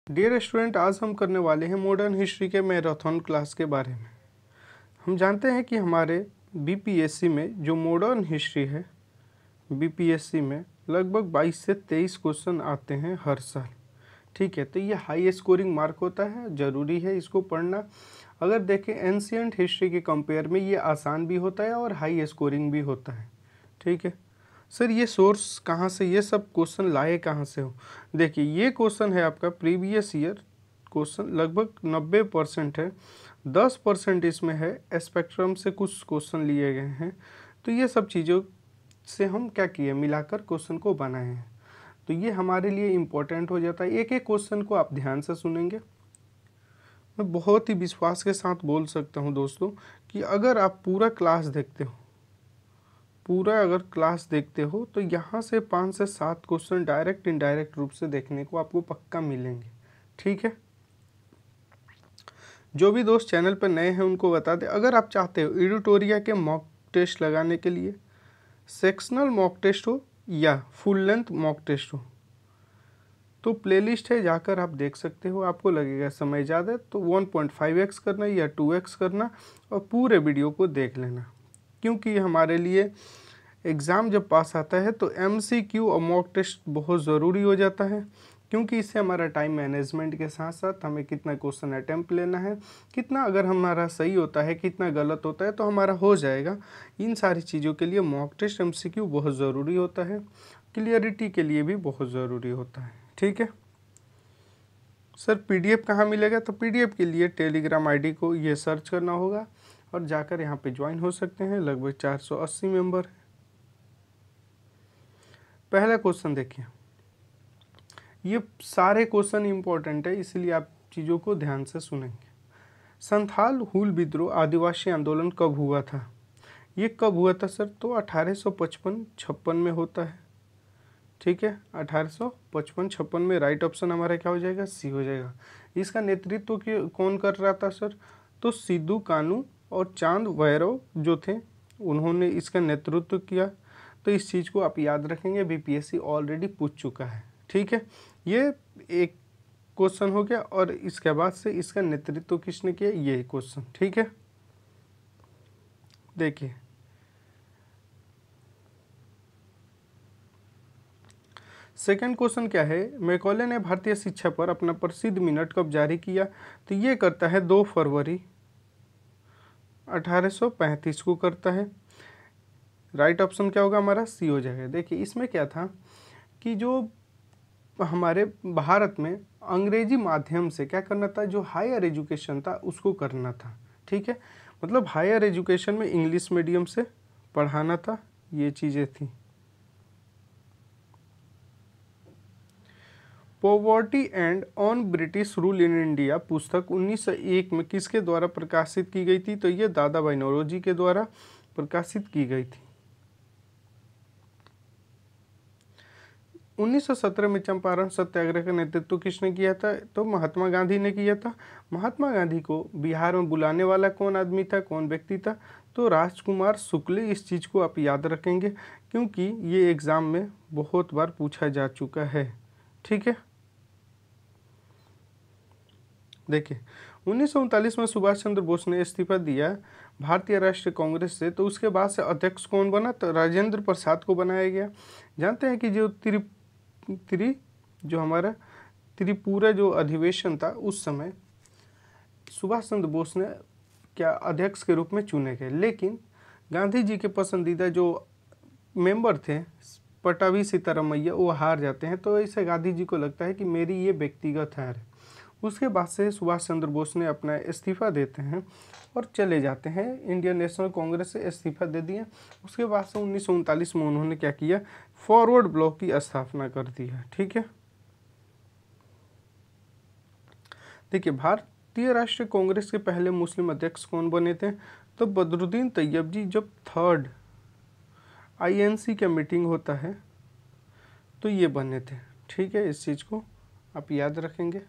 Dear student, आज हम करने वाले हैं मॉडर्न हिस्ट्री के मैराथन क्लास के बारे में। हम जानते हैं कि हमारे बीपीएससी में जो मॉडर्न हिस्ट्री है, बीपीएससी में लगभग 22 से 23 क्वेश्चन आते हैं हर साल। ठीक है, तो ये हाई स्कोरिंग मार्क होता है, ज़रूरी है इसको पढ़ना। अगर देखें एंशियंट हिस्ट्री के कंपेयर में ये आसान भी होता है और हाई स्कोरिंग भी होता है। ठीक है सर, ये सोर्स कहाँ से, ये सब क्वेश्चन लाए कहाँ से हो? देखिए, ये क्वेश्चन है आपका प्रीवियस ईयर क्वेश्चन, लगभग 90% है। 10% इसमें है स्पेक्ट्रम से कुछ क्वेश्चन लिए गए हैं। तो ये सब चीज़ों से हम क्या किए, मिलाकर क्वेश्चन को बनाए हैं। तो ये हमारे लिए इम्पोर्टेंट हो जाता है। एक एक क्वेश्चन को आप ध्यान से सुनेंगे। मैं बहुत ही विश्वास के साथ बोल सकता हूँ दोस्तों कि अगर आप पूरा क्लास देखते हो तो यहाँ से 5 से 7 क्वेश्चन डायरेक्ट इनडायरेक्ट रूप से देखने को आपको पक्का मिलेंगे। ठीक है, जो भी दोस्त चैनल पर नए हैं उनको बता दें, अगर आप चाहते हो एडिटोरिया के मॉक टेस्ट लगाने के लिए, सेक्शनल मॉक टेस्ट हो या फुल लेंथ मॉक टेस्ट हो, तो प्लेलिस्ट है, जाकर आप देख सकते हो। आपको लगेगा समय ज़्यादा तो 1.5x करना या 2x करना और पूरे वीडियो को देख लेना, क्योंकि हमारे लिए एग्ज़ाम जब पास आता है तो MCQ और मॉक टेस्ट बहुत ज़रूरी हो जाता है, क्योंकि इससे हमारा टाइम मैनेजमेंट के साथ साथ हमें कितना क्वेश्चन अटैम्प्ट लेना है, कितना अगर हमारा सही होता है, कितना गलत होता है, तो हमारा हो जाएगा। इन सारी चीज़ों के लिए मॉक टेस्ट MCQ बहुत ज़रूरी होता है, क्लियरिटी के लिए भी बहुत ज़रूरी होता है। ठीक है सर, PDF कहाँ मिलेगा? तो PDF के लिए टेलीग्राम ID को ये सर्च करना होगा और जाकर यहाँ पे ज्वाइन हो सकते हैं। लगभग 480 मेंबर है। पहला क्वेश्चन देखिए, ये सारे क्वेश्चन इंपॉर्टेंट है, इसलिए आप चीज़ों को ध्यान से सुनेंगे। संथाल हूल विद्रोह आदिवासी आंदोलन कब हुआ था? ये कब हुआ था सर? तो 1855-56 में होता है। ठीक है, 1855-56 में। राइट ऑप्शन हमारा क्या हो जाएगा? सी हो जाएगा। इसका नेतृत्व कौन कर रहा था सर? तो सिद्धू कानू और चांद भैरव जो थे, उन्होंने इसका नेतृत्व किया। तो इस चीज़ को आप याद रखेंगे, बीपीएससी ऑलरेडी पूछ चुका है। ठीक है, ये एक क्वेश्चन हो गया और इसके बाद से इसका नेतृत्व किसने किया, ये क्वेश्चन। ठीक है, देखिए सेकंड क्वेश्चन क्या है? मैकॉले ने भारतीय शिक्षा पर अपना प्रसिद्ध मिनट कब जारी किया? तो ये करता है 2 फरवरी 1835 को करता है। राइट ऑप्शन क्या होगा हमारा? सी हो जाएगा। देखिए, इसमें क्या था कि जो हमारे भारत में अंग्रेजी माध्यम से क्या करना था, जो हायर एजुकेशन था उसको करना था। ठीक है, मतलब हायर एजुकेशन में इंग्लिश मीडियम से पढ़ाना था, ये चीज़ें थी। Poverty and on British rule in India पुस्तक 1901 में किसके द्वारा प्रकाशित की गई थी? तो ये दादा भाई नौरोजी के द्वारा प्रकाशित की गई थी। 1917 में चंपारण सत्याग्रह का नेतृत्व किसने किया था? तो महात्मा गांधी ने किया था। महात्मा गांधी को बिहार में बुलाने वाला कौन आदमी था, कौन व्यक्ति था? तो राजकुमार शुक्ल। इस चीज़ को आप याद रखेंगे, क्योंकि ये एग्ज़ाम में बहुत बार पूछा जा चुका है। ठीक है, देखिए 1939 में सुभाष चंद्र बोस ने इस्तीफा दिया भारतीय राष्ट्रीय कांग्रेस से, तो उसके बाद से अध्यक्ष कौन बना? तो राजेंद्र प्रसाद को बनाया गया। जानते हैं कि जो हमारा त्रिपुरा जो अधिवेशन था, उस समय सुभाष चंद्र बोस ने क्या अध्यक्ष के रूप में चुने गए, लेकिन गांधी जी के पसंदीदा जो मेंबर थे पटाभी सीतारामैया, वो हार जाते हैं। तो ऐसे गांधी जी को लगता है कि मेरी ये व्यक्तिगत हार है। उसके बाद से सुभाष चंद्र बोस ने अपना इस्तीफा देते हैं और चले जाते हैं, इंडियन नेशनल कांग्रेस से इस्तीफा दे दिया। उसके बाद से 1939 में उन्होंने क्या किया, फॉरवर्ड ब्लॉक की स्थापना कर दी है। ठीक है, देखिए भारतीय राष्ट्रीय कांग्रेस के पहले मुस्लिम अध्यक्ष कौन बने थे? तो बदरुद्दीन तैयब जी। जब 3rd INC का मीटिंग होता है तो ये बने थे। ठीक है, इस चीज़ को आप याद रखेंगे।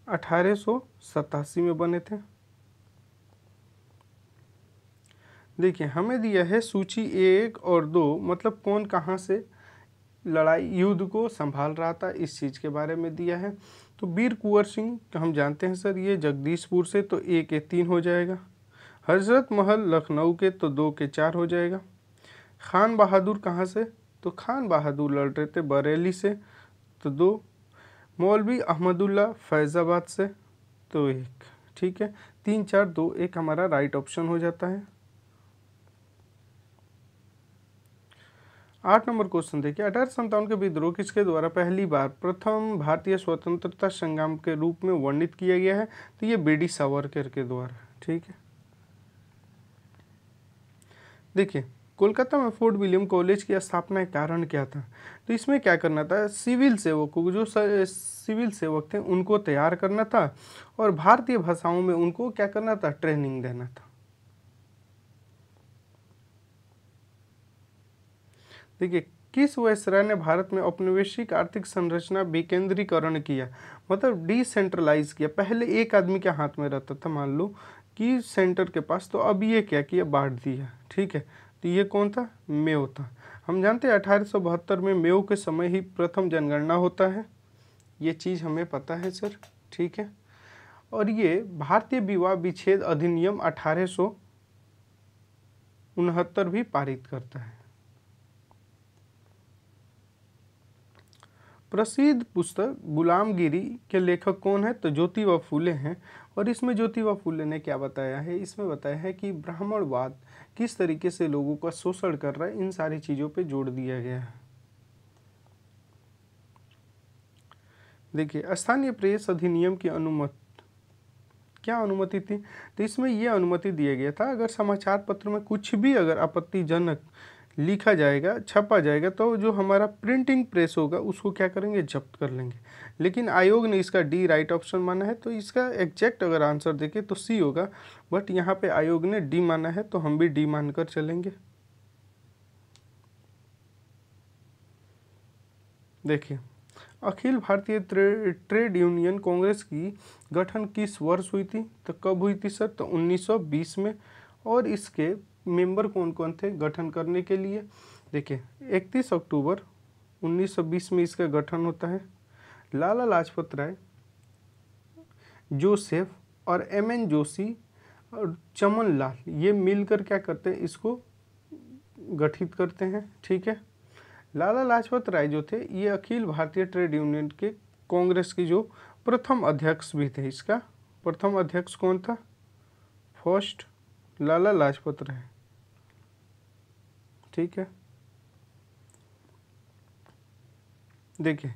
1887 में बने थे। देखिए, हमें दिया है सूची 1 और 2, मतलब कौन कहाँ से लड़ाई युद्ध को संभाल रहा था, इस चीज़ के बारे में दिया है। तो वीर कुंवर सिंह हम जानते हैं सर, ये जगदीशपुर से, तो 1 के 3 हो जाएगा। हजरत महल लखनऊ के, तो 2 के 4 हो जाएगा। खान बहादुर कहाँ से, तो खान बहादुर लड़ रहे थे बरेली से, तो 2। मौलवी अहमदुल्ला फैज़ाबाद से, तो 1। ठीक है, 3 4 2 1 हमारा राइट ऑप्शन हो जाता है। 8 नंबर क्वेश्चन देखिए, 1857 के विद्रोह किसके द्वारा पहली बार प्रथम भारतीय स्वतंत्रता संग्राम के रूप में वर्णित किया गया है, तो ये बीडी सावरकर के द्वारा। ठीक है, देखिए कोलकाता में फोर्ट विलियम कॉलेज की स्थापना के कारण क्या था, तो इसमें क्या करना था, सिविल सेवकों को, जो सिविल सेवक थे उनको तैयार करना था और भारतीय भाषाओं में उनको क्या करना था, ट्रेनिंग देना था। देखिए किस वायसराय ने भारत में औपनिवेशिक आर्थिक संरचना विकेंद्रीकरण किया, मतलब डिसेंट्रलाइज किया। पहले एक आदमी के हाथ में रहता था, मान लो कि सेंटर के पास, तो अब ये क्या किया, बांट दिया। ठीक है, तो ये कौन था, मेयो था। हम जानते हैं 1872 में मेयो के समय ही प्रथम जनगणना होता है, ये चीज़ हमें पता है सर। ठीक है, और ये भारतीय विवाह विच्छेद अधिनियम 1869 भी पारित करता है। प्रसिद्ध पुस्तक गुलामगिरी के लेखक कौन है, तो ज्योतिबा फूले हैं। और इसमें ज्योतिबा फूले ने क्या बताया है, इसमें बताया है कि ब्राह्मणवाद किस तरीके से लोगों का शोषण कर रहा है, इन सारी चीज़ों पे जोड़ दिया गया है। देखिए स्थानीय प्रेस अधिनियम की क्या अनुमति थी, तो इसमें यह अनुमति दिया गया था, अगर समाचार पत्र में कुछ भी अगर आपत्तिजनक लिखा जाएगा, छपा जाएगा, तो जो हमारा प्रिंटिंग प्रेस होगा उसको क्या करेंगे, जब्त कर लेंगे। लेकिन आयोग ने इसका डी राइट ऑप्शन माना है, तो इसका एग्जैक्ट अगर आंसर देखें तो सी होगा, बट यहाँ पे आयोग ने डी माना है, तो हम भी डी मानकर चलेंगे। देखिए अखिल भारतीय ट्रेड यूनियन कांग्रेस की गठन किस वर्ष हुई थी, तो कब हुई थी सर, तो 1920 में। और इसके मेंबर कौन कौन थे गठन करने के लिए, देखिए 31 अक्टूबर 1920 में इसका गठन होता है। लाला लाजपत राय, जोसेफ और एम.एन. जोशी और चमन लाल, ये मिलकर क्या करते हैं, इसको गठित करते हैं। ठीक है, लाला लाजपत राय जो थे, ये अखिल भारतीय ट्रेड यूनियन के कांग्रेस की जो प्रथम अध्यक्ष भी थे। इसका प्रथम अध्यक्ष कौन था, फर्स्ट लाला लाजपत राय। ठीक है, देखिए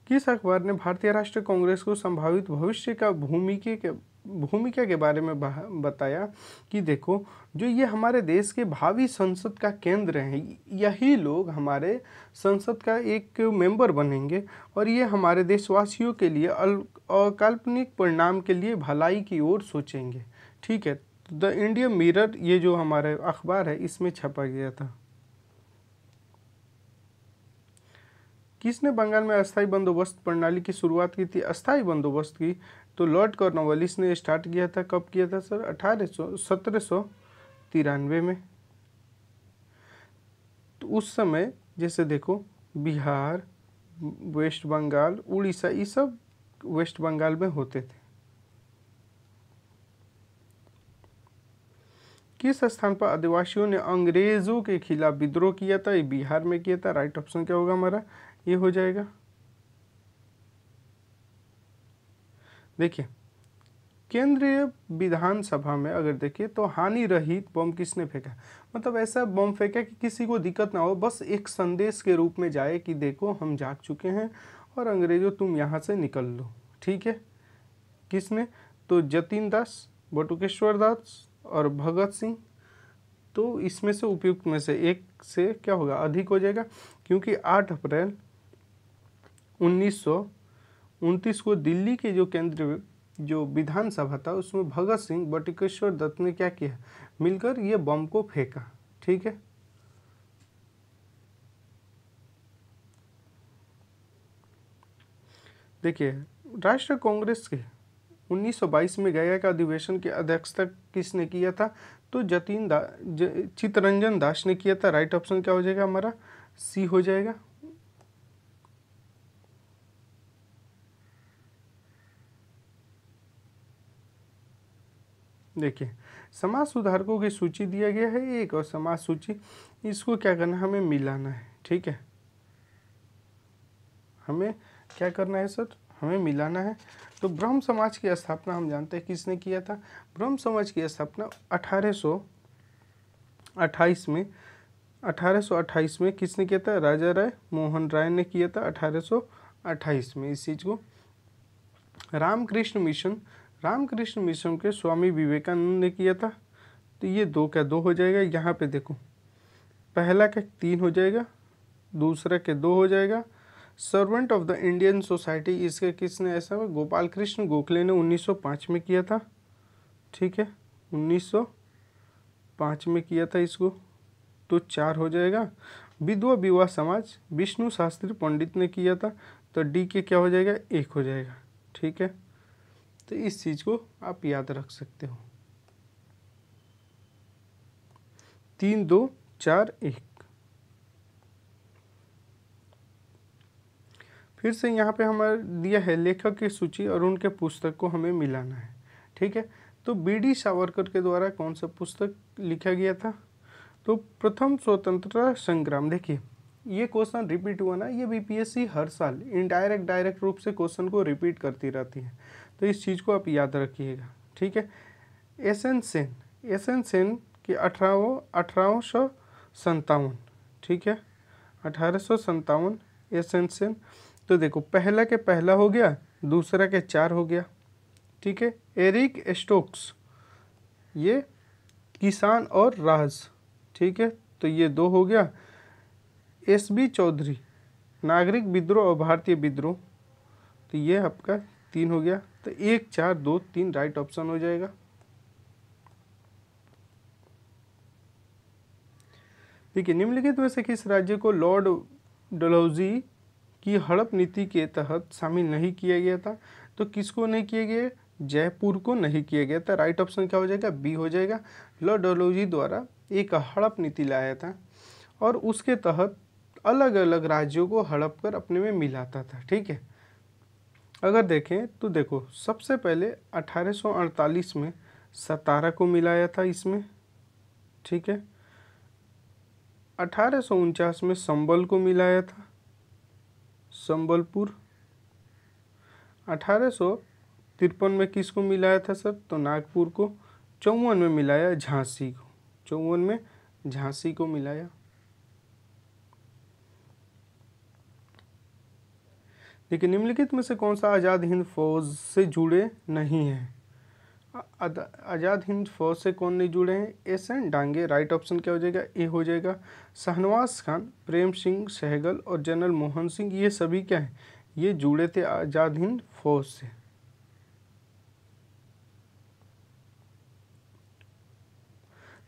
किस अखबार ने भारतीय राष्ट्रीय कांग्रेस को संभावित भविष्य का भूमिका के बारे में बताया कि देखो, जो ये हमारे देश के भावी संसद का केंद्र हैं, यही लोग हमारे संसद का एक मेंबर बनेंगे और ये हमारे देशवासियों के लिए अकाल्पनिक परिणाम के लिए भलाई की ओर सोचेंगे। ठीक है, द इंडिया मिरर, ये जो हमारे अखबार है, इसमें छपा गया था। किसने बंगाल में अस्थायी बंदोबस्त प्रणाली की शुरुआत की थी, अस्थायी बंदोबस्त की, तो लॉर्ड कॉर्नवालिस ने स्टार्ट किया था। कब किया था सर, 1793 में। तो उस समय जैसे देखो बिहार, वेस्ट बंगाल, उड़ीसा, ये सब वेस्ट बंगाल में होते थे। किस स्थान पर आदिवासियों ने अंग्रेजों के खिलाफ विद्रोह किया था, ये बिहार में किया था। राइट ऑप्शन क्या होगा हमारा, ये हो जाएगा। देखिए केंद्रीय विधानसभा में अगर देखिए तो हानि रहित बम किसने फेंका, मतलब ऐसा बम फेंका कि किसी को दिक्कत ना हो, बस एक संदेश के रूप में जाए कि देखो हम जाग चुके हैं और अंग्रेजों तुम यहाँ से निकल लो। ठीक है, किसने, तो जतीन दास, बटुकेश्वर दास और भगत सिंह। तो इसमें से उपयुक्त में से एक से क्या होगा, अधिक हो जाएगा, क्योंकि 8 अप्रैल 1929 को दिल्ली के जो केंद्रीय जो विधानसभा था उसमें भगत सिंह, बटुकेश्वर दत्त ने क्या किया, मिलकर ये बम को फेंका। ठीक है, देखिए राष्ट्रीय कांग्रेस के 1922 में गया का अधिवेशन की अध्यक्षता किसने किया था, तो चित्तरंजन दास ने किया था। राइट ऑप्शन क्या हो जाएगा हमारा, सी हो जाएगा। देखिए समाज सुधारकों की सूची दिया गया है एक, और समाज सूची इसको क्या करना है, हमें मिलाना है। ठीक है, हमें क्या करना है सर, हमें मिलाना है। तो ब्रह्म समाज की स्थापना हम जानते हैं किसने किया था। ब्रह्म समाज की स्थापना 1828 में 1828 में किसने किया था, राजा राय मोहन राय ने किया था 1828 में इस चीज़ को। रामकृष्ण मिशन के स्वामी विवेकानंद ने किया था। तो ये दो का दो हो जाएगा, यहाँ पे देखो पहला के 3 हो जाएगा, दूसरा के 2 हो जाएगा। Servant of the Indian society इसके किसने ऐसा, गोपाल कृष्ण गोखले ने 1905 में किया था। ठीक है, 1905 में किया था इसको, तो 4 हो जाएगा। विधवा विवाह समाज विष्णु शास्त्री पंडित ने किया था, तो डी के क्या हो जाएगा, 1 हो जाएगा। ठीक है, तो इस चीज़ को आप याद रख सकते हो। 3 2 4 1। फिर से यहाँ पे हमारे दिया है लेखक की सूची और उनके पुस्तक को हमें मिलाना है। ठीक है, तो बीडी सावरकर के द्वारा कौन सा पुस्तक लिखा गया था, तो प्रथम स्वतंत्रता संग्राम। देखिए ये क्वेश्चन रिपीट हुआ ना, ये बीपीएससी हर साल इनडायरेक्ट डायरेक्ट रूप से क्वेश्चन को रिपीट करती रहती है, तो इस चीज़ को आप याद रखिएगा। ठीक है, एस एन सेन की 1857। ठीक है, 1857 एस एन सेन। तो देखो पहला के पहला हो गया, दूसरा के 4 हो गया। ठीक है, एरिक स्टोक्स ये किसान और राज। ठीक है, तो ये 2 हो गया। एस बी चौधरी नागरिक विद्रोह और भारतीय विद्रोह, तो ये आपका 3 हो गया। तो 1 4 2 3 राइट ऑप्शन हो जाएगा। देखिए निम्नलिखित में से किस राज्य को लॉर्ड डलहौजी की हड़प नीति के तहत शामिल नहीं किया गया था, तो किसको नहीं किया गया, जयपुर को नहीं किया गया था। राइट ऑप्शन क्या हो जाएगा, बी हो जाएगा। लॉर्ड डलहौजी द्वारा एक हड़प नीति लाया था और उसके तहत अलग अलग राज्यों को हड़प कर अपने में मिलाता था। ठीक है, अगर देखें तो देखो सबसे पहले 1848 में सतारा को मिलाया था इसमें। ठीक है, 1849 में संबल को मिलाया था, संबलपुर। 1853 में किसको मिलाया था सर, तो नागपुर को। 54 में मिलाया झांसी को, 54 में झांसी को मिलाया। देखिए निम्नलिखित में से कौन सा आज़ाद हिंद फौज से जुड़े नहीं हैं। आज़ाद हिंद फौज से कौन नहीं जुड़े हैं, S N Dange. Right option क्या हो जाएगा, ए हो जाएगा। शाहनवाज खान, प्रेम सिंह सहगल और जनरल मोहन सिंह ये सभी क्या हैं, ये जुड़े थे आज़ाद हिंद फौज से।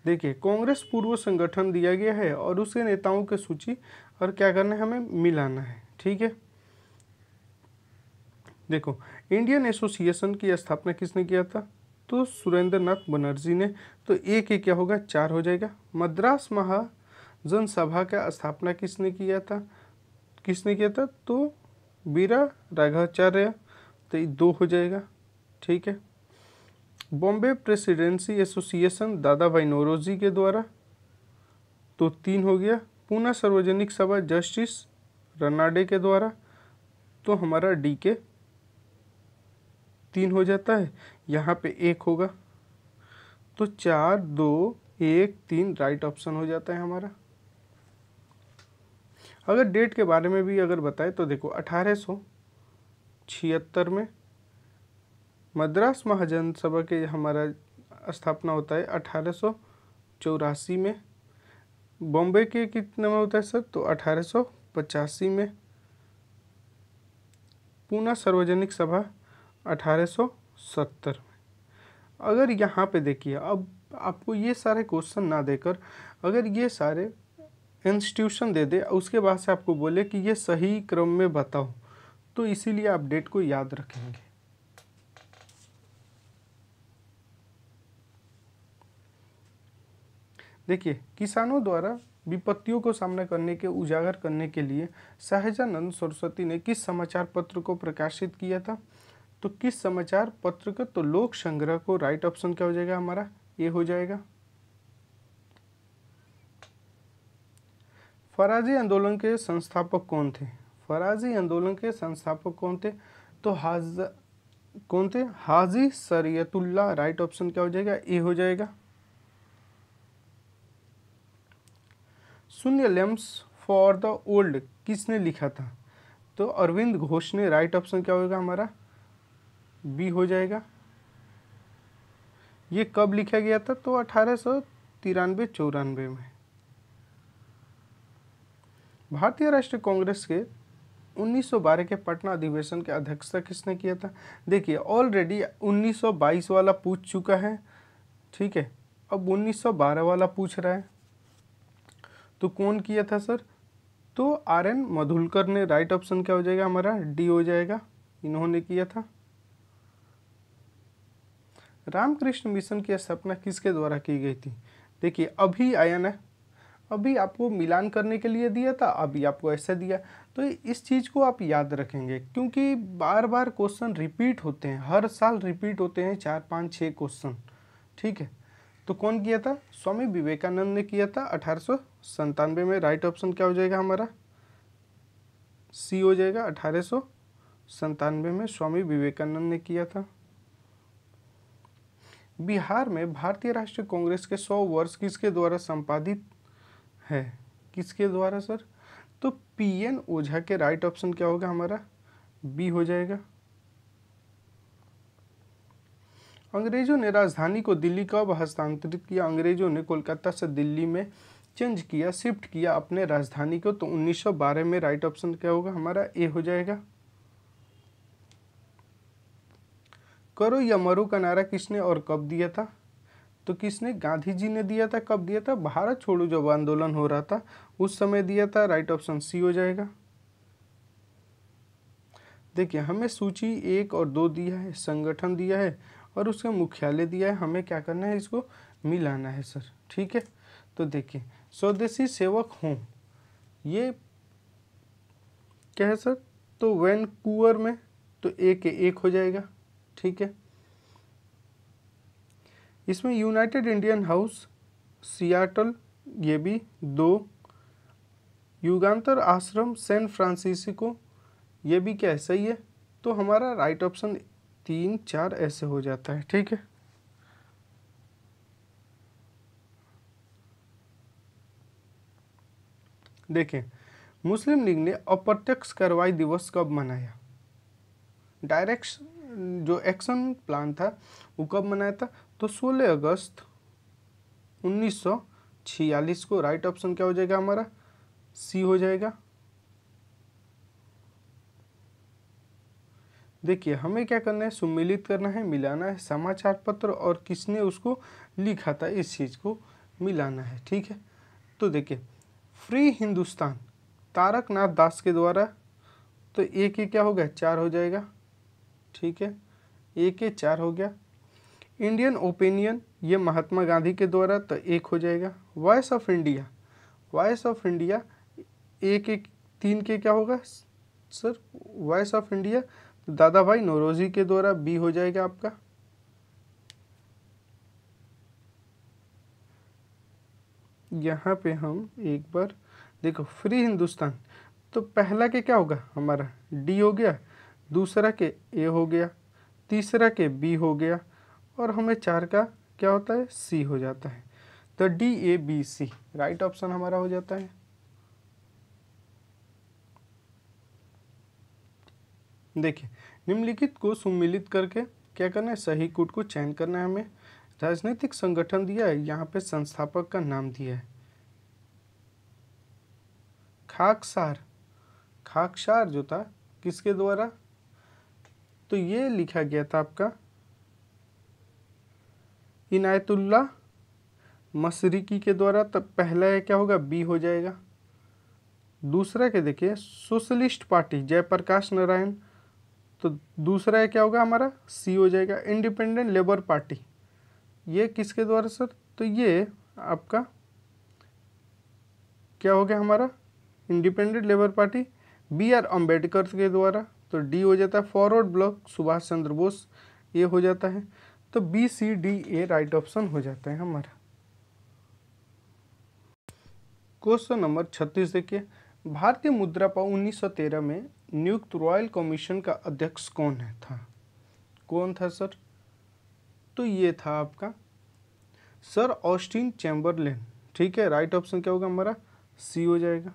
देखिए कांग्रेस पूर्व संगठन दिया गया है और उसके नेताओं की सूची और क्या करना है, हमें मिलाना है। ठीक है, देखो इंडियन एसोसिएशन की स्थापना किसने किया था, तो सुरेंद्र नाथ बनर्जी ने। तो एक ही क्या होगा, 4 हो जाएगा। मद्रास महाजन सभा का स्थापना किसने किया था, तो वीरा राघवाचार्य, तो ये 2 हो जाएगा। ठीक है, बॉम्बे प्रेसिडेंसी एसोसिएशन दादा भाई नौरोजी के द्वारा, तो 3 हो गया। पूना सार्वजनिक सभा जस्टिस रनाडे के द्वारा, तो हमारा डी के 3 हो जाता है। यहाँ पे 1 होगा, तो 4 2 1 3 राइट ऑप्शन हो जाता है हमारा। अगर डेट के बारे में भी अगर बताए तो देखो 1876 में मद्रास महाजन सभा के हमारा स्थापना होता है। 1884 में बॉम्बे के कितने में होता है सर, तो 1885 में। पूना सार्वजनिक सभा 1870 में। अगर यहाँ पे देखिए अब आपको ये सारे क्वेश्चन ना देकर अगर ये सारे इंस्टीट्यूशन दे दे उसके बाद से आपको बोले कि ये सही क्रम में बताओ, तो इसीलिए आप डेट को याद रखेंगे। देखिए किसानों द्वारा विपत्तियों को सामना करने के उजागर करने के लिए सहजानंद सरस्वती ने किस समाचार पत्र को प्रकाशित किया था, तो किस समाचार पत्र का, तो लोक संग्रह को राइट ऑप्शन क्या हो जाएगा हमारा, ए हो जाएगा। फराजी आंदोलन के संस्थापक कौन थे, फराजी आंदोलन के संस्थापक कौन थे, तो कौन थे, हाजी शरीयतुल्लाह, राइट ऑप्शन क्या हो जाएगा, ए हो जाएगा। शून्य लैम्प्स फॉर द ओल्ड किसने लिखा था, तो अरविंद घोष ने, राइट ऑप्शन क्या होगा हमारा, बी हो जाएगा। ये कब लिखा गया था, तो 1893-94 में। भारतीय राष्ट्रीय कांग्रेस के 1912 के पटना अधिवेशन के अध्यक्षता किसने किया था, देखिए ऑलरेडी 1922 वाला पूछ चुका है, ठीक है, अब 1912 वाला पूछ रहा है, तो कौन किया था सर, तो RN मधुलकर ने, राइट ऑप्शन क्या हो जाएगा हमारा, डी हो जाएगा, इन्होंने किया था। रामकृष्ण मिशन की स्थापना किसके द्वारा की गई थी, देखिए अभी आया ना, अभी आपको मिलान करने के लिए दिया था, अभी आपको ऐसा दिया, तो इस चीज़ को आप याद रखेंगे क्योंकि बार बार क्वेश्चन रिपीट होते हैं, हर साल रिपीट होते हैं 4 5 6 क्वेश्चन, ठीक है। तो कौन किया था, स्वामी विवेकानंद ने किया था 1897 में, राइट ऑप्शन क्या हो जाएगा हमारा, सी हो जाएगा, 1897 में स्वामी विवेकानंद ने किया था। बिहार में भारतीय राष्ट्रीय कांग्रेस के 100 वर्ष किसके द्वारा संपादित है, किसके द्वारा सर, तो PN ओझा के, राइट ऑप्शन क्या होगा हमारा, बी हो जाएगा। अंग्रेजों ने राजधानी को दिल्ली कब हस्तांतरित किया, अंग्रेजों ने कोलकाता से दिल्ली में चेंज किया, शिफ्ट किया अपने राजधानी को, तो 1912 में, राइट ऑप्शन क्या होगा हमारा, ए हो जाएगा। करो या मरो का नारा किसने और कब दिया था, तो किसने, गांधी जी ने दिया था, कब दिया था, भारत छोड़ो जब आंदोलन हो रहा था उस समय दिया था, राइट ऑप्शन सी हो जाएगा। देखिए हमें सूची 1 और 2 दिया है, संगठन दिया है और उसका मुख्यालय दिया है, हमें क्या करना है, इसको मिलाना है सर, ठीक है। तो देखिए स्वदेशी सेवक हूँ, ये क्या है सर, तो वैनकूवर में, तो एक हो जाएगा, ठीक है। इसमें यूनाइटेड इंडियन हाउस सियाटल, ये भी 2, युगांतर आश्रम सैन फ्रांसिस्को, ये भी क्या है, सही है, तो हमारा राइट ऑप्शन 3 4 ऐसे हो जाता है, ठीक है। देखें मुस्लिम लीग ने अप्रत्यक्ष कार्रवाई दिवस कब मनाया, डायरेक्ट जो एक्शन प्लान था वो कब मनाया था, तो 16 अगस्त 1946 को, राइट ऑप्शन क्या हो जाएगा हमारा, सी हो जाएगा। देखिए हमें क्या करना है, सुम्मिलित करना है, मिलाना है, समाचार पत्र और किसने उसको लिखा था, इस चीज़ को मिलाना है, ठीक है। तो देखिए फ्री हिंदुस्तान तारकनाथ दास के द्वारा, तो एक ही क्या हो गया, 4 हो जाएगा, ठीक है, एक के 4 हो गया। इंडियन ओपिनियन, ये महात्मा गांधी के द्वारा, तो 1 हो जाएगा। Voice of India, voice of India, एक 3 के क्या होगा सर, वॉइस ऑफ इंडिया, तो दादा भाई नौरोजी के द्वारा, बी हो जाएगा आपका। यहाँ पे हम एक बार देखो फ्री हिंदुस्तान, तो पहला के क्या होगा हमारा, डी हो गया, दूसरा के ए हो गया, तीसरा के बी हो गया और हमें 4 का क्या होता है, सी हो जाता है, तो DABC राइट ऑप्शन हमारा हो जाता है। देखिए निम्नलिखित को सुम्मिलित करके क्या करना है, सही कूट को चयन करना है हमें। राजनीतिक संगठन दिया है, यहाँ पे संस्थापक का नाम दिया है, खाकसार, खाकसार जो था किसके द्वारा, तो ये लिखा गया था आपका इनायतुल्लाह मशरिकी के द्वारा, तब पहला है क्या होगा, बी हो जाएगा। दूसरा के देखिए सोशलिस्ट पार्टी जयप्रकाश नारायण, तो दूसरा है क्या होगा हमारा, सी हो जाएगा। इंडिपेंडेंट लेबर पार्टी, ये किसके द्वारा सर, तो ये आपका क्या हो गया हमारा, independent labour party BR Ambedkar के द्वारा, तो डी हो जाता है। फॉरवर्ड ब्लॉक सुभाष चंद्र बोस, ये हो जाता है। तो B C D A right option हो जाता है हमारा। क्वेश्चन नंबर 36 देखिए, भारतीय मुद्रा पर 1913 में नियुक्त रॉयल कमीशन का अध्यक्ष कौन है था? कौन था सर? तो ये था आपका सर ऑस्टिन चैम्बरलेन। ठीक है, राइट ऑप्शन क्या होगा हमारा? सी हो जाएगा।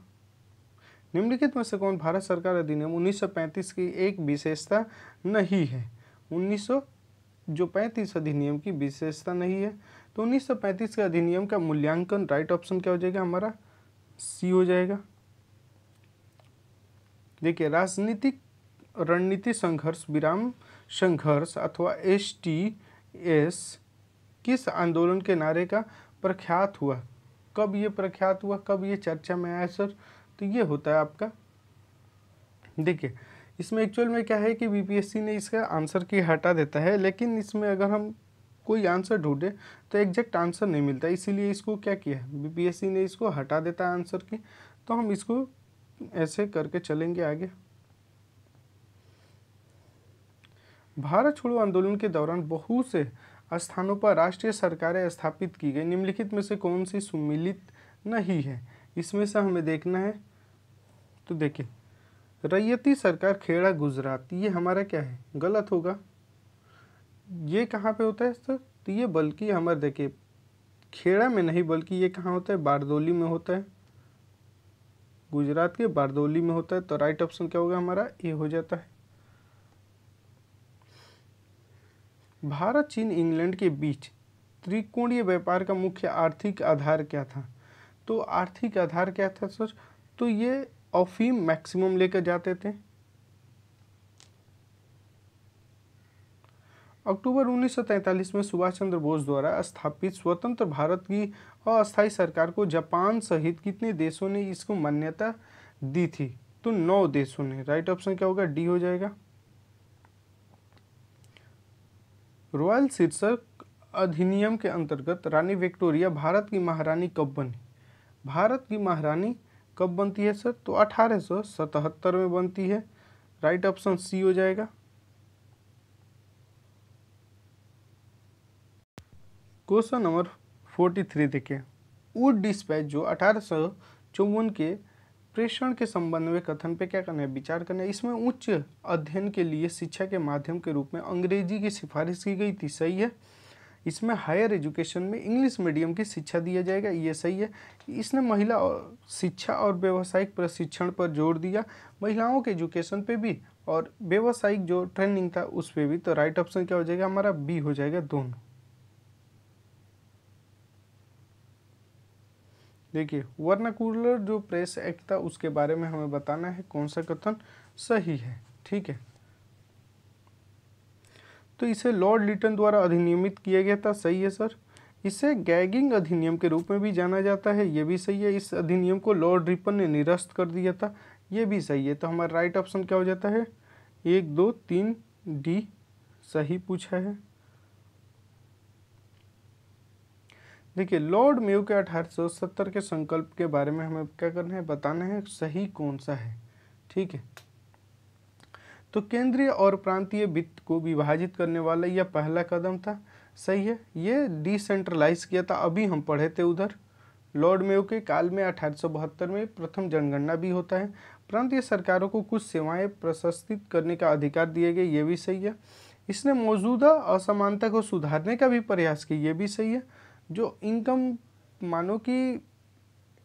निम्नलिखित में से कौन भारत सरकार अधिनियम 1935 की एक विशेषता नहीं है? 1935 अधिनियम की विशेषता नहीं है, तो 1935 के अधिनियम का मूल्यांकन, राइट ऑप्शन क्या हो जाएगा हमारा? सी हो जाएगा। देखिए, राजनीतिक रणनीति संघर्ष विराम संघर्ष अथवा STS किस आंदोलन के नारे का प्रख्यात हुआ? कब ये प्रख्यात हुआ, कब ये चर्चा में आया सर? तो ये होता है आपका, देखिए इसमें एक्चुअल में क्या है कि बीपीएससी ने इसका आंसर की हटा देता है, लेकिन इसमें अगर हम कोई आंसर ढूंढे तो एग्जैक्ट आंसर नहीं मिलता, इसीलिए इसको क्या किया है बीपीएससी ने, इसको हटा देता है आंसर की। तो हम इसको ऐसे करके चलेंगे आगे। भारत छोड़ो आंदोलन के दौरान बहुत से स्थानों पर राष्ट्रीय सरकारें स्थापित की गई, निम्नलिखित में से कौन सी सम्मिलित नहीं है? इसमें से हमें देखना है। तो देखिए, रैयती सरकार खेड़ा गुजरात, ये हमारा क्या है? गलत होगा। ये कहाँ पे होता है सर? तो ये बल्कि हमारे देखिए खेड़ा में नहीं, बल्कि ये कहाँ होता है? बारदौली में होता है, गुजरात के बारदौली में होता है। तो राइट ऑप्शन क्या होगा हमारा? ए हो जाता है। भारत, चीन, इंग्लैंड के बीच त्रिकोणीय व्यापार का मुख्य आर्थिक आधार क्या था? तो आर्थिक आधार क्या था सर? तो ये अफीम मैक्सिमम लेकर जाते थे। अक्टूबर 1943 में सुभाष चंद्र बोस द्वारा स्थापित स्वतंत्र भारत की अस्थायी सरकार को जापान सहित कितने देशों ने इसको मान्यता दी थी? तो 9 देशों ने। राइट ऑप्शन क्या होगा? डी हो जाएगा। रॉयल शीर्षक अधिनियम के अंतर्गत रानी विक्टोरिया भारत की महारानी कब बनी? भारत की महारानी कब बनती है सर? तो 1877 में बनती है। राइट ऑप्शन सी हो जाएगा। क्वेश्चन नंबर 43 देखिए, वुड डिस्पैच जो 1854 के प्रेषण के संबंध में कथन पे क्या करना है? विचार करना है। इसमें उच्च अध्ययन के लिए शिक्षा के माध्यम के रूप में अंग्रेजी की सिफारिश की गई थी, सही है। इसमें हायर एजुकेशन में इंग्लिश मीडियम की शिक्षा दिया जाएगा, ये सही है। इसने महिला शिक्षा और व्यावसायिक प्रशिक्षण पर जोर दिया, महिलाओं के एजुकेशन पे भी और व्यावसायिक जो ट्रेनिंग था उस पर भी। तो राइट ऑप्शन क्या हो जाएगा हमारा? बी हो जाएगा, दोनों। देखिए, वर्नाकुलर जो प्रेस एक्ट था उसके बारे में हमें बताना है कौन सा कथन सही है। ठीक है, तो इसे लॉर्ड लिटन द्वारा अधिनियमित किया गया था, सही है सर। इसे गैगिंग अधिनियम के रूप में भी जाना जाता है, ये भी सही है। इस अधिनियम को लॉर्ड रिपन ने निरस्त कर दिया था, ये भी सही है। तो हमारा राइट ऑप्शन क्या हो जाता है? 1 2 3 डी सही पूछा है। देखिए, लॉर्ड मेयो के 1870 के संकल्प के बारे में हमें क्या करना है? बताना है सही कौन सा है। ठीक है, तो केंद्रीय और प्रांतीय वित्त को विभाजित करने वाला यह पहला कदम था, सही है। ये डिसेंट्रलाइज किया था, अभी हम पढ़े थे उधर। लॉर्ड मेयो के काल में 1872 में प्रथम जनगणना भी होता है। प्रांतीय सरकारों को कुछ सेवाएं प्रशासित करने का अधिकार दिए गए, ये भी सही है। इसने मौजूदा असमानता को सुधारने का भी प्रयास किया, ये भी सही है। जो इनकम मानो कि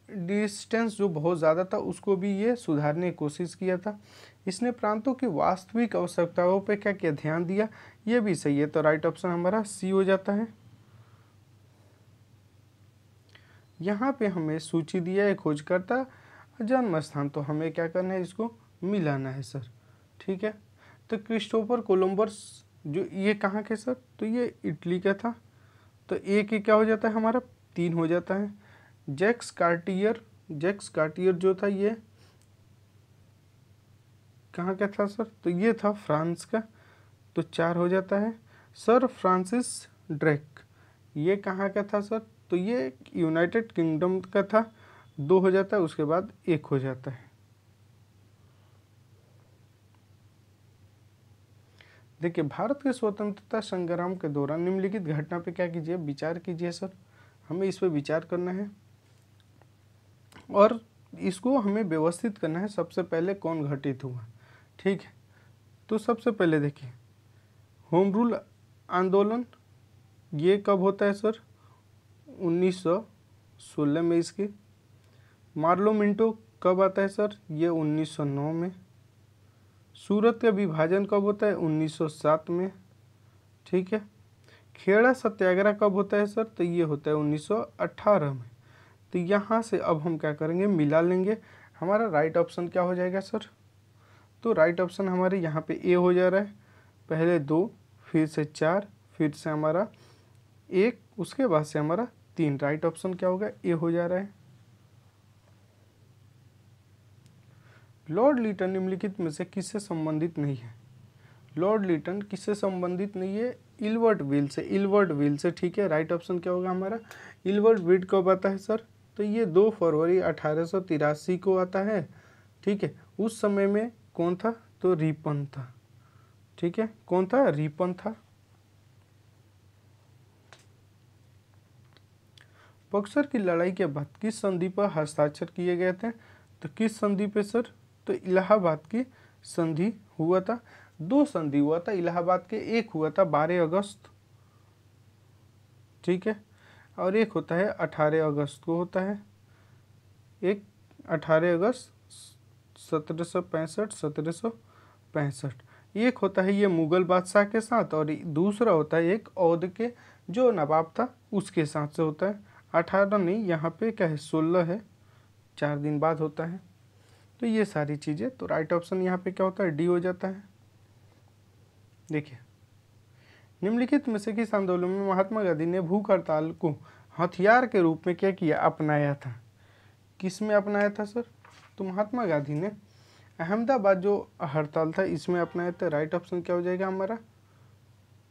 डिस्टेंस जो बहुत ज़्यादा था उसको भी ये सुधारने की कोशिश किया था। इसने प्रांतों की वास्तविक आवश्यकताओं पर क्या क्या ध्यान दिया, ये भी सही है। तो राइट ऑप्शन हमारा सी हो जाता है। यहाँ पे हमें सूची दिया है खोजकर्ता जन्म स्थान, तो हमें क्या करना है? इसको मिलाना है सर। ठीक है, तो क्रिस्टोफर कोलंबस जो ये कहाँ के सर? तो ये इटली का था। तो एक ही क्या हो जाता है हमारा? 3 हो जाता है। जैक्स कार्टियर जो था ये कहाँ का था सर? तो ये था फ्रांस का, तो 4 हो जाता है। सर फ्रांसिस ड्रेक ये कहाँ का था सर? तो ये यूनाइटेड किंगडम का था, 2 हो जाता है। उसके बाद 1 हो जाता है। देखिए, भारत के स्वतंत्रता संग्राम के दौरान निम्नलिखित घटना पे क्या कीजिए, विचार कीजिए सर। हमें इस पे विचार करना है और इसको हमें व्यवस्थित करना है। सबसे पहले कौन घटित हुआ, ठीक है। तो सबसे पहले देखिए, होम रूल आंदोलन ये कब होता है सर, 1916 में इसकी। मार्लो मिंटो कब आता है सर, ये 1909 में। सूरत का विभाजन कब होता है, 1907 में, ठीक है। खेड़ा सत्याग्रह कब होता है सर, तो ये होता है 1918 में। तो यहाँ से अब हम क्या करेंगे, मिला लेंगे। हमारा राइट ऑप्शन क्या हो जाएगा सर, तो राइट ऑप्शन हमारे यहाँ पे ए हो जा रहा है। पहले 2, फिर से 4, फिर से हमारा 1, उसके बाद से हमारा 3। राइट ऑप्शन क्या होगा, ए हो जा रहा है। लॉर्ड लिटन निम्नलिखित में से किससे संबंधित नहीं है। लॉर्ड लिटन किससे संबंधित नहीं है, Ilbert will say. Ilbert will say, ठीक है। राइट ऑप्शन क्या होगा हमारा, इल्बर्ट विल कब आता है सर, तो ये 2 फरवरी 1883 को आता है, ठीक है। उस समय में कौन था, तो रिपन था, ठीक है। कौन था, रिपन था। बक्सर की लड़ाई के बाद किस संधि पर हस्ताक्षर किए गए थे, तो किस संधि पे सर, तो इलाहाबाद की संधि हुआ था। 2 संधि हुआ था इलाहाबाद के, एक हुआ था 12 अगस्त, ठीक है, और एक होता है 18 अगस्त को होता है। एक 18 अगस्त 1765 एक होता है ये मुगल बादशाह के साथ, और दूसरा होता है एक औध के जो नवाब था उसके साथ से होता है। 18 नहीं, यहाँ पे क्या है 16 है, 4 दिन बाद होता है। तो ये सारी चीज़ें, तो राइट ऑप्शन यहाँ पे क्या होता है, डी हो जाता है। देखिए, निम्नलिखित में से किस आंदोलन में महात्मा गांधी ने भूख हड़ताल को हथियार के रूप में क्या किया, अपनाया था। किस में अपनाया था सर, तो महात्मा गांधी ने अहमदाबाद जो हड़ताल था इसमें अपनाया था। राइट ऑप्शन क्या हो जाएगा हमारा,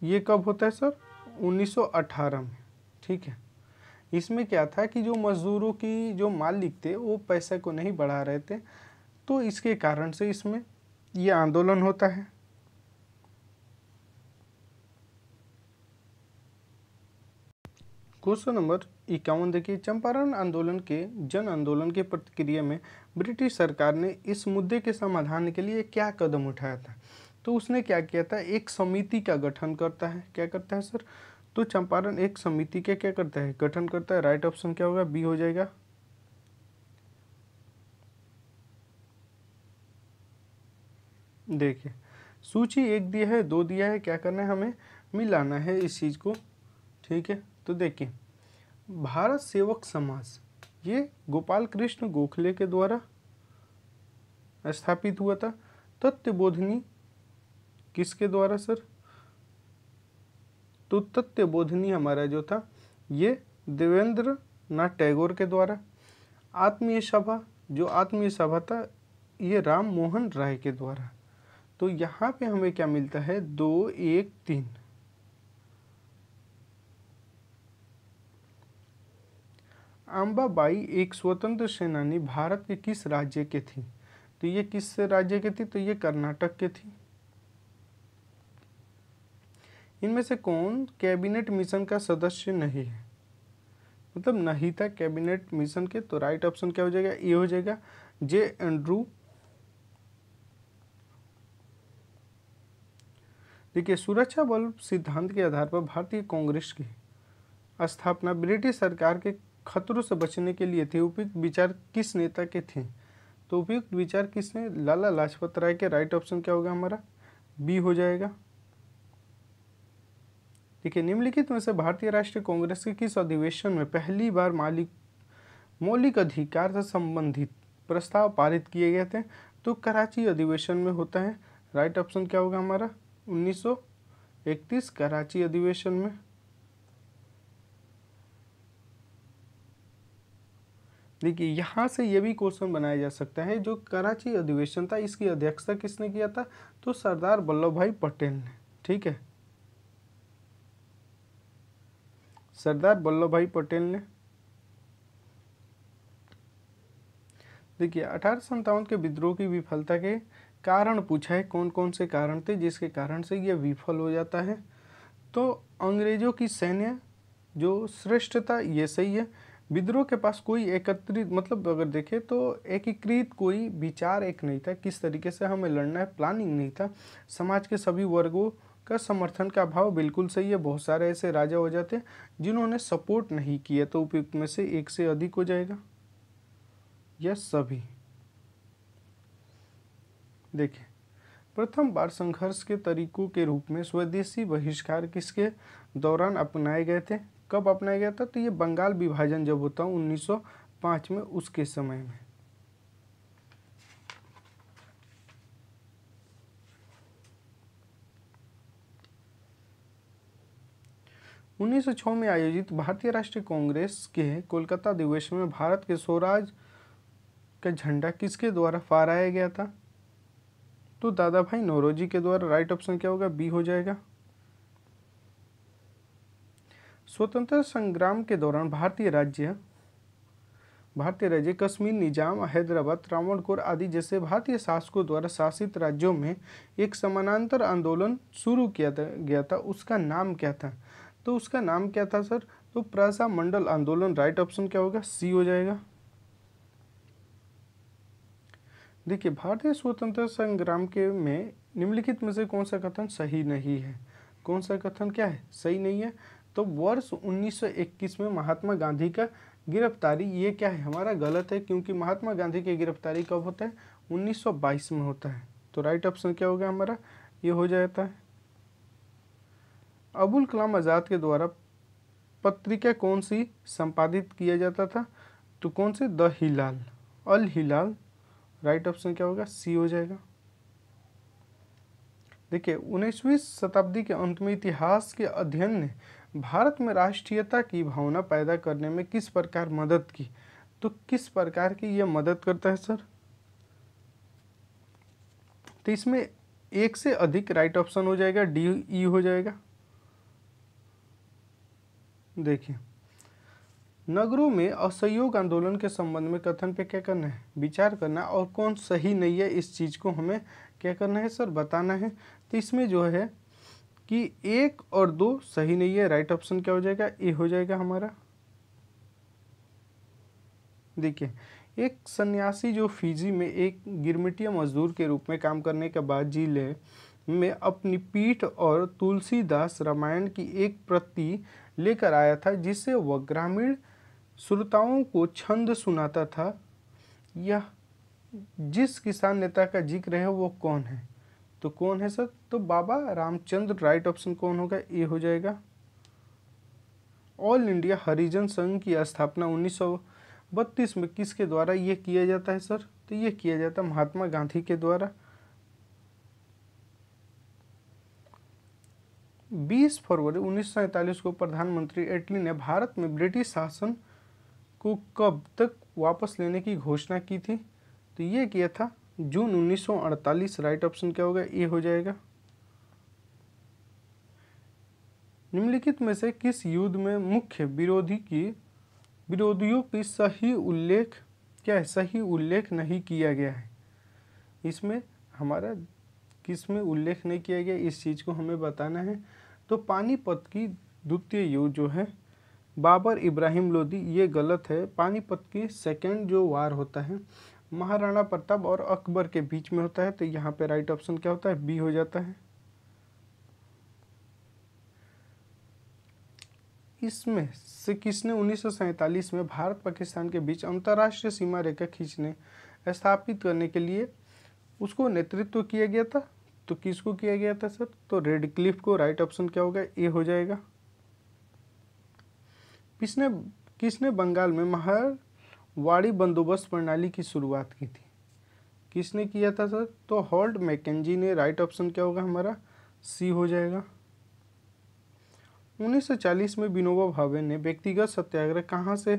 ये कब होता है सर, 1918 में, ठीक है। इसमें क्या था कि जो मजदूरों की जो मालिक थे वो पैसे को नहीं बढ़ा रहे थे, तो इसके कारण से इसमें ये आंदोलन होता है। क्वेश्चन नंबर 51 देखिए, चंपारण आंदोलन के जन आंदोलन के प्रतिक्रिया में ब्रिटिश सरकार ने इस मुद्दे के समाधान के लिए क्या कदम उठाया था। तो उसने क्या किया था, एक समिति का गठन करता है। क्या करता है सर, तो चंपारण एक समिति के क्या करता है, गठन करता है। राइट ऑप्शन क्या होगा, बी हो जाएगा। देखिए, सूची 1 दिया है, 2 दिया है, क्या करना है हमें, मिलाना है इस चीज़ को, ठीक है। तो देखिए, भारत सेवक समाज ये गोपाल कृष्ण गोखले के द्वारा स्थापित हुआ था। तत्वबोधिनी किसके द्वारा सर, तो तत्वबोधिनी हमारा जो था ये देवेंद्र नाथ टैगोर के द्वारा। आत्मीय सभा, जो आत्मीय सभा था ये राम मोहन राय के द्वारा। तो यहाँ पे हमें क्या मिलता है, 2, 1, 3। अंबाबाई एक स्वतंत्र सेनानी भारत के किस राज्य के थी, तो ये किस राज्य के थी, तो ये कर्नाटक के थी। इनमें से कौन कैबिनेट मिशन का सदस्य नहीं है, मतलब नहीं था कैबिनेट मिशन के, तो राइट ऑप्शन क्या हो जाएगा, ये हो जाएगा जे एंड्रू। देखिए, सुरक्षा बल सिद्धांत के आधार पर भारतीय कांग्रेस की स्थापना ब्रिटिश सरकार के खतरों से बचने के लिए थे। उपयुक्त विचार किस नेता के थे, तो उपयुक्त विचार किसने, लाला लाजपत राय के। राइट ऑप्शन क्या होगा हमारा, बी हो जाएगा। देखिए, निम्नलिखित में से भारतीय राष्ट्रीय कांग्रेस के किस अधिवेशन में पहली बार मौलिक अधिकार से संबंधित प्रस्ताव पारित किए गए थे, तो कराची अधिवेशन में होता है। राइट ऑप्शन क्या होगा हमारा, 1931 कराची अधिवेशन में। देखिए, यहाँ से ये भी क्वेश्चन बनाया जा सकता है, जो कराची अधिवेशन था इसकी अध्यक्षता किसने किया था, तो सरदार वल्लभ भाई पटेल ने, ठीक है, सरदार वल्लभ भाई पटेल ने। देखिए, 1857 के विद्रोह की विफलता के कारण पूछा है, कौन कौन से कारण थे जिसके कारण से ये विफल हो जाता है। तो अंग्रेजों की सैन्य जो श्रेष्ठ था ये सही है। विद्रोह के पास कोई एकत्रित मतलब अगर देखें तो एकीकृत कोई विचार एक नहीं था, किस तरीके से हमें लड़ना है प्लानिंग नहीं था। समाज के सभी वर्गों का समर्थन का अभाव बिल्कुल सही है। बहुत सारे ऐसे राजा हो जाते हैं जिन्होंने सपोर्ट नहीं किया, तो उपयुक्त में से एक से अधिक हो जाएगा यह सभी। देखिए, प्रथम बार संघर्ष के तरीकों के रूप में स्वदेशी बहिष्कार किसके दौरान अपनाए गए थे? कब अपनाया गया था? तो ये बंगाल विभाजन जब होता 1905 में, उसके समय में। उन्नीस सौ 6 में आयोजित भारतीय राष्ट्रीय कांग्रेस के कोलकाता अधिवेशन में भारत के स्वराज का झंडा किसके द्वारा फहराया गया था? तो दादा भाई नौरोजी के द्वारा। राइट ऑप्शन क्या होगा? बी हो जाएगा। स्वतंत्रता संग्राम के दौरान भारतीय राज्य कश्मीर, निजाम, हैदराबाद, त्रावणकोर आदि जैसे भारतीय शासकों द्वारा शासित राज्यों में एक समानांतर आंदोलन शुरू किया गया था, उसका नाम क्या था? तो उसका नाम क्या था सर? तो प्रजा मंडल आंदोलन। राइट ऑप्शन क्या होगा? सी हो जाएगा। देखिए, भारतीय स्वतंत्रता संग्राम के में निम्नलिखित में से कौन सा कथन सही नहीं है? कौन सा कथन क्या है? सही नहीं है। तो वर्ष 1921 में महात्मा गांधी का गिरफ्तारी, ये क्या है हमारा? गलत है, क्योंकि महात्मा गांधी की गिरफ्तारी कब होता है? 1922 में होता है। तो राइट ऑप्शन क्या होगा हमारा? ये हो जाता है। अबुल कलाम आज़ाद के द्वारा पत्रिका कौन सी संपादित किया जाता था? तो कौन से? The Hilal, Al Hilal. Right option क्या होगा? सी हो जाएगा। देखिए, 19वीं शताब्दी के अंत में इतिहास के अध्ययन ने भारत में राष्ट्रीयता की भावना पैदा करने में किस प्रकार मदद की? तो किस प्रकार की यह मदद करता है सर? तो इसमें एक से अधिक। राइट ऑप्शन हो जाएगा, डी ई हो जाएगा। देखिए, नगरों में असहयोग आंदोलन के संबंध में कथन पे क्या करना है? विचार करना, और कौन सही नहीं है इस चीज़ को हमें क्या करना है सर? बताना है। तो इसमें जो है कि 1 और 2 सही नहीं है। राइट ऑप्शन क्या हो जाएगा? ए हो जाएगा हमारा। देखिए, एक सन्यासी जो फिजी में एक गिरमिटिया मजदूर के रूप में काम करने के बाद जिले में अपनी पीठ और तुलसीदास रामायण की एक प्रति लेकर आया था, जिससे वह ग्रामीण श्रोताओं को छंद सुनाता था। यह जिस किसान नेता का जिक्र है वो कौन है? तो कौन है सर? तो बाबा रामचंद्र। राइट ऑप्शन कौन होगा? ए हो जाएगा। ऑल इंडिया हरिजन संघ की स्थापना 1932 में किसके द्वारा ये किया जाता है सर? तो ये किया जाता है महात्मा गांधी के द्वारा। 20 फरवरी 1947 को प्रधानमंत्री एटली ने भारत में ब्रिटिश शासन को कब तक वापस लेने की घोषणा की थी? तो ये किया था जून 1948। राइट ऑप्शन क्या होगा? ए हो जाएगा। निम्नलिखित में से किस युद्ध में मुख्य विरोधियों की सही उल्लेख क्या है? सही उल्लेख नहीं किया गया है। इसमें हमारा किस में उल्लेख नहीं किया गया, इस चीज़ को हमें बताना है। तो पानीपत की द्वितीय युद्ध जो है बाबर इब्राहिम लोदी, ये गलत है। पानीपत की सेकेंड जो वार होता है महाराणा प्रताप और अकबर के बीच में होता है। तो यहाँ पे राइट ऑप्शन क्या होता है? बी हो जाता है। इसमें से किसने 1947 में भारत पाकिस्तान के बीच अंतर्राष्ट्रीय सीमा रेखा खींचने स्थापित करने के लिए उसको नेतृत्व किया गया था? तो किसको किया गया था सर? तो रेडक्लिफ को। राइट ऑप्शन क्या होगा? ए हो जाएगा। किसने बंगाल में मारवाड़ी बंदोबस्त प्रणाली की शुरुआत की थी? किसने किया था सर? तो हॉल्ट मैकेंजी ने। राइट ऑप्शन क्या होगा हमारा? सी हो जाएगा। 1940 में विनोबा भावे ने व्यक्तिगत सत्याग्रह कहाँ से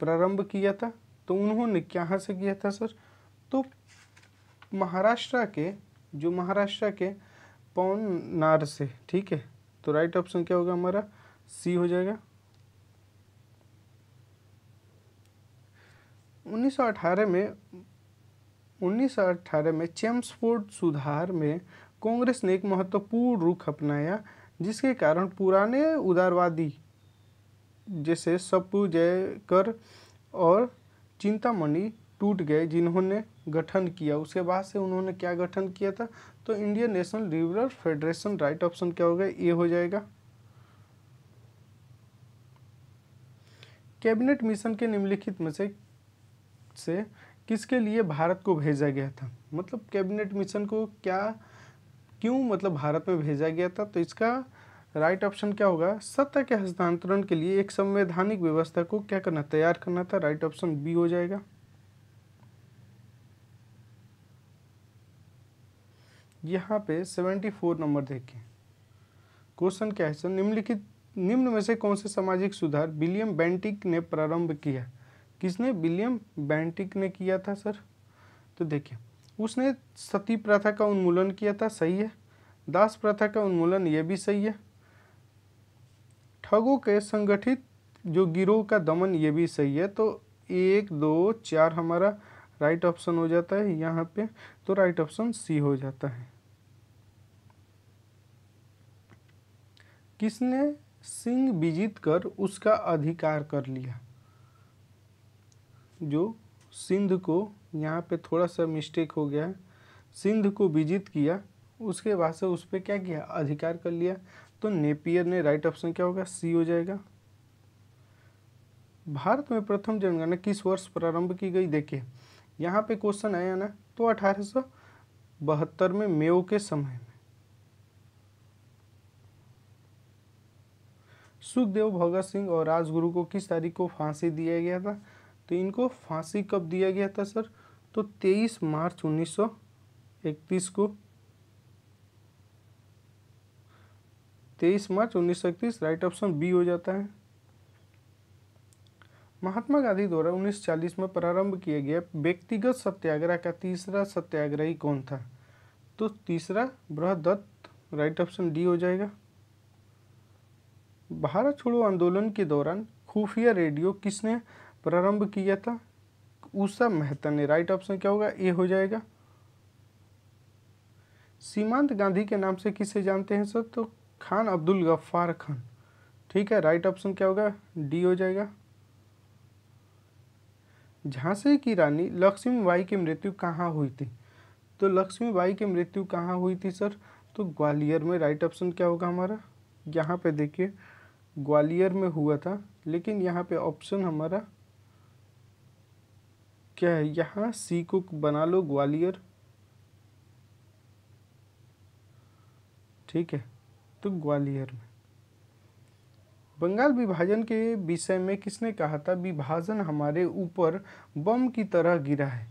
प्रारंभ किया था? तो उन्होंने कहाँ से किया था सर? तो महाराष्ट्र के पवनार से। ठीक है, तो राइट ऑप्शन क्या होगा हमारा? सी हो जाएगा। 1918 में 1918 में चेम्सफोर्ड सुधार में कांग्रेस ने एक महत्वपूर्ण रुख अपनाया, जिसके कारण पुराने उदारवादी जैसे सप्पू जयकर और चिंतामणि टूट गए, जिन्होंने गठन किया। उसके बाद से उन्होंने क्या गठन किया था, तो Indian national liberal federation. Right option क्या होगा, ये हो जाएगा। कैबिनेट मिशन के निम्नलिखित में से किसके लिए भारत को भेजा गया था? मतलब कैबिनेट मिशन को क्यों मतलब भारत में भेजा गया था, तो इसका राइट ऑप्शन क्या होगा, सत्ता के हस्तांतरण के लिए एक संवैधानिक व्यवस्था को क्या करना, तैयार करना था। राइट ऑप्शन बी हो जाएगा। यहाँ पे 74 नंबर देखिए, क्वेश्चन क्या है सर, निम्न में से कौन से सामाजिक सुधार विलियम बेंटिक ने प्रारंभ किया? किसने? विलियम बेंटिक ने किया था सर। तो देखिए, उसने सती प्रथा का उन्मूलन किया था, सही है। दास प्रथा का उन्मूलन, ये भी सही है। ठगों के संगठित जो गिरोह का दमन, ये भी सही है। तो 1 2 4 हमारा राइट ऑप्शन हो जाता है यहाँ पे, तो राइट ऑप्शन सी हो जाता है। किसने सिंह विजित कर उसका अधिकार कर लिया? जो सिंध को, यहाँ पे थोड़ा सा मिस्टेक हो गया है, सिंध को विजित किया, उसके बाद से उस पर क्या किया, अधिकार कर लिया। तो नेपियर ने। राइट ऑप्शन क्या होगा, सी हो जाएगा। भारत में प्रथम जनगणना किस वर्ष प्रारंभ की गई? देखिए यहाँ पे क्वेश्चन आया ना, तो 1872 में मेयो के समय में। सुखदेव, भगत सिंह और राजगुरु को किस तारीख को फांसी दिया गया था? तो इनको फांसी कब दिया गया था सर? तो 23 मार्च 1931 को। 23 मार्च 1931 राइट ऑप्शन बी हो जाता है। महात्मा गांधी द्वारा 1940 में प्रारंभ किया गया व्यक्तिगत सत्याग्रह का तीसरा सत्याग्रही कौन था? तो तीसरा बृहदत्त। राइट ऑप्शन डी हो जाएगा। भारत छोड़ो आंदोलन के दौरान खुफिया रेडियो किसने प्रारंभ किया था? उषा मेहता ने। राइट ऑप्शन क्या होगा, ए हो जाएगा। सीमांत गांधी के नाम से किसे जानते हैं सर? तो खान अब्दुल गफ्फार खान। ठीक है, राइट ऑप्शन क्या होगा, डी हो जाएगा। झांसी की रानी लक्ष्मीबाई की मृत्यु कहाँ हुई थी? तो लक्ष्मीबाई की मृत्यु कहाँ हुई थी सर? तो ग्वालियर में। राइट ऑप्शन क्या होगा हमारा, यहाँ पे देखिए ग्वालियर में हुआ था, लेकिन यहाँ पे ऑप्शन हमारा क्या है, यहाँ सी को बना लो ग्वालियर। ठीक है, तो ग्वालियर में। बंगाल विभाजन के विषय में किसने कहा था, विभाजन हमारे ऊपर बम की तरह गिरा है?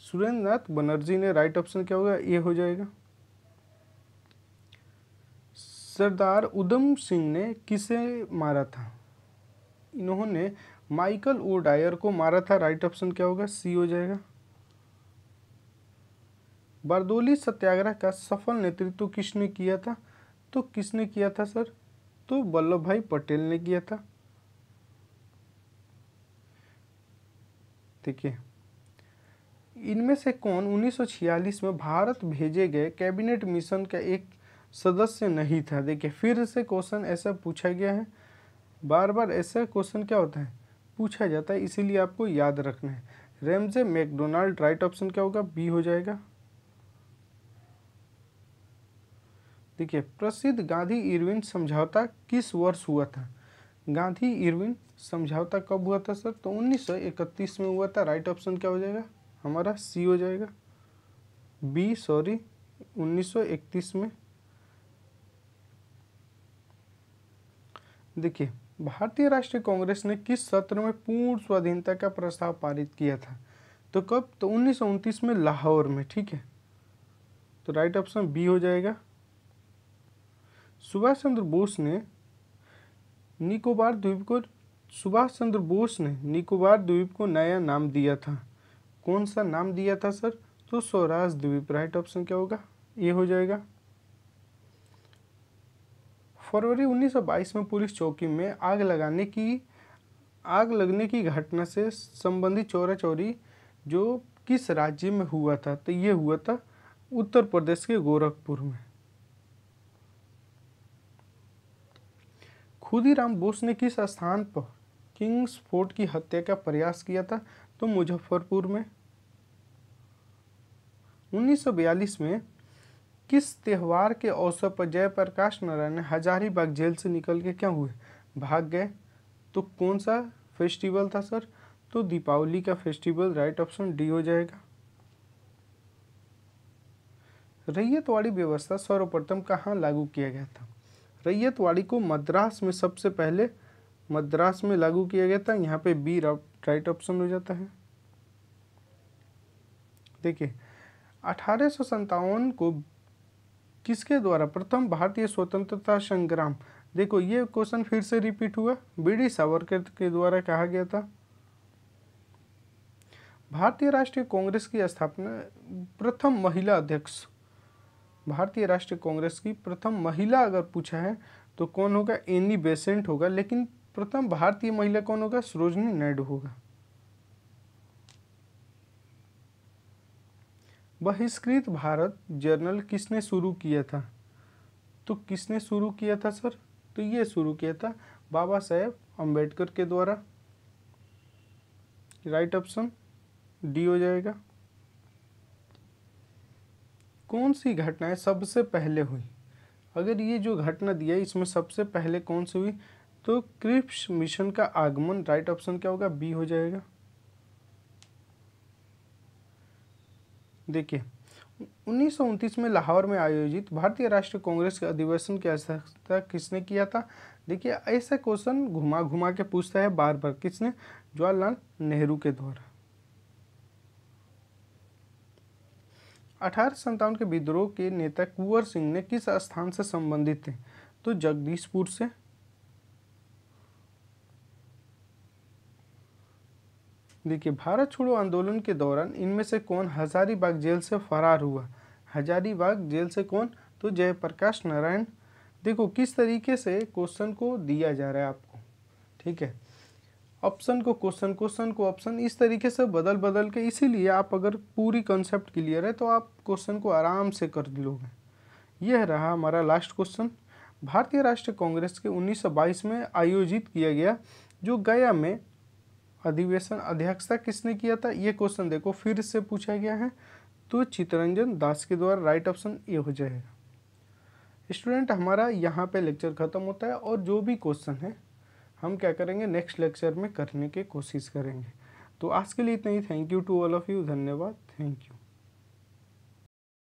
सुरेंद्र नाथ बनर्जी ने। राइट ऑप्शन क्या होगा, ये हो जाएगा। सरदार उधम सिंह ने किसे मारा था? इन्होंने माइकल ओ डायर को मारा था। राइट ऑप्शन क्या होगा, सी हो जाएगा। बारदोली सत्याग्रह का सफल नेतृत्व किसने किया था? तो किसने किया था सर? तो वल्लभ भाई पटेल ने किया था। देखिए, इनमें से कौन 1946 में भारत भेजे गए कैबिनेट मिशन का एक सदस्य नहीं था? देखिए फिर से क्वेश्चन ऐसा पूछा गया है, बार बार ऐसा क्वेश्चन क्या होता है, पूछा जाता है, इसीलिए आपको याद रखना है। Ramsay McDonald. राइट ऑप्शन क्या होगा, बी हो जाएगा। देखिए, प्रसिद्ध गांधी इरविन समझौता किस वर्ष हुआ था? गांधी इरविन समझौता कब हुआ था सर? तो 1931 में हुआ था। राइट ऑप्शन क्या हो जाएगा हमारा, सी हो जाएगा। बी 1931 में। देखिए, भारतीय राष्ट्रीय कांग्रेस ने किस सत्र में पूर्ण स्वाधीनता का प्रस्ताव पारित किया था? तो कब? तो 1929 में लाहौर में। ठीक है, तो राइट ऑप्शन बी हो जाएगा। सुभाष चंद्र बोस ने निकोबार द्वीप को नया नाम दिया था। कौन सा नाम दिया था सर? तो स्वराज द्वीप। राइट ऑप्शन क्या होगा, ये हो जाएगा। फरवरी 1922 में पुलिस चौकी में आग लगने की घटना से संबंधित चौरा चौरी जो किस राज्य में हुआ था? तो ये हुआ था उत्तर प्रदेश के गोरखपुर में। खुदीराम बोस ने किस स्थान पर किंग्स फोर्ट की हत्या का प्रयास किया था? तो मुजफ्फरपुर में। 1942 में किस त्योहार के अवसर पर जयप्रकाश नारायण हजारीबाग जेल से निकल के क्या हुए? भाग गए। तो कौन सा फेस्टिवल था सर? तो दीपावली का फेस्टिवल। राइट ऑप्शन डी हो जाएगा। रैयतवाड़ी व्यवस्था सर्वप्रथम कहाँ लागू किया गया था? रैयतवाड़ी को मद्रास में सबसे पहले मद्रास में लागू किया गया था। यहाँ पे बी राइट ऑप्शन हो जाता है। देखिए 1857 को किसके द्वारा प्रथम भारतीय स्वतंत्रता संग्राम? देखो ये क्वेश्चन फिर से रिपीट हुआ। बीडी सावरकर के द्वारा कहा गया था। भारतीय राष्ट्रीय कांग्रेस की स्थापना प्रथम महिला अध्यक्ष, भारतीय राष्ट्रीय कांग्रेस की प्रथम महिला अगर पूछा है तो कौन होगा? एनी बेसेंट होगा। लेकिन प्रथम भारतीय महिला कौन होगा? सरोजिनी नायडू होगा। बहिष्कृत भारत जर्नल किसने शुरू किया था? तो किसने शुरू किया था सर? तो ये शुरू किया था बाबा साहेब अम्बेडकर के द्वारा। राइट ऑप्शन डी हो जाएगा। कौन सी घटनाएं सबसे पहले हुई? अगर ये जो घटना दिया है इसमें सबसे पहले कौन सी हुई? तो क्रिप्स मिशन का आगमन। राइट ऑप्शन क्या होगा? बी हो जाएगा। देखिए 1929 में लाहौर में आयोजित भारतीय राष्ट्रीय कांग्रेस के अधिवेशन की अध्यक्षता किसने किया था? देखिए ऐसा क्वेश्चन घुमा घुमा के पूछता है बार बार। किसने? जवाहरलाल नेहरू के द्वारा। 1857 के विद्रोह के नेता कुंवर सिंह ने किस स्थान से संबंधित थे? तो जगदीशपुर से। देखिए भारत छोड़ो आंदोलन के दौरान इनमें से कौन हजारीबाग जेल से फरार हुआ? हजारीबाग जेल से कौन? तो जयप्रकाश नारायण। देखो किस तरीके से क्वेश्चन को दिया जा रहा है आपको, ठीक है। ऑप्शन को क्वेश्चन, क्वेश्चन को ऑप्शन, इस तरीके से बदल बदल के, इसीलिए आप अगर पूरी कॉन्सेप्ट क्लियर है तो आप क्वेश्चन को आराम से कर लोगे। यह रहा हमारा लास्ट क्वेश्चन। भारतीय राष्ट्रीय कांग्रेस के 1922 में आयोजित किया गया जो गया में अधिवेशन अध्यक्षता किसने किया था? ये क्वेश्चन देखो फिर से पूछा गया है। तो चित्तरंजन दास के द्वारा। राइट ऑप्शन ये हो जाएगा। स्टूडेंट हमारा यहाँ पे लेक्चर ख़त्म होता है और जो भी क्वेश्चन है हम क्या करेंगे नेक्स्ट लेक्चर में करने की कोशिश करेंगे। तो आज के लिए इतना ही। Thank you to all of you. धन्यवाद। Thank you.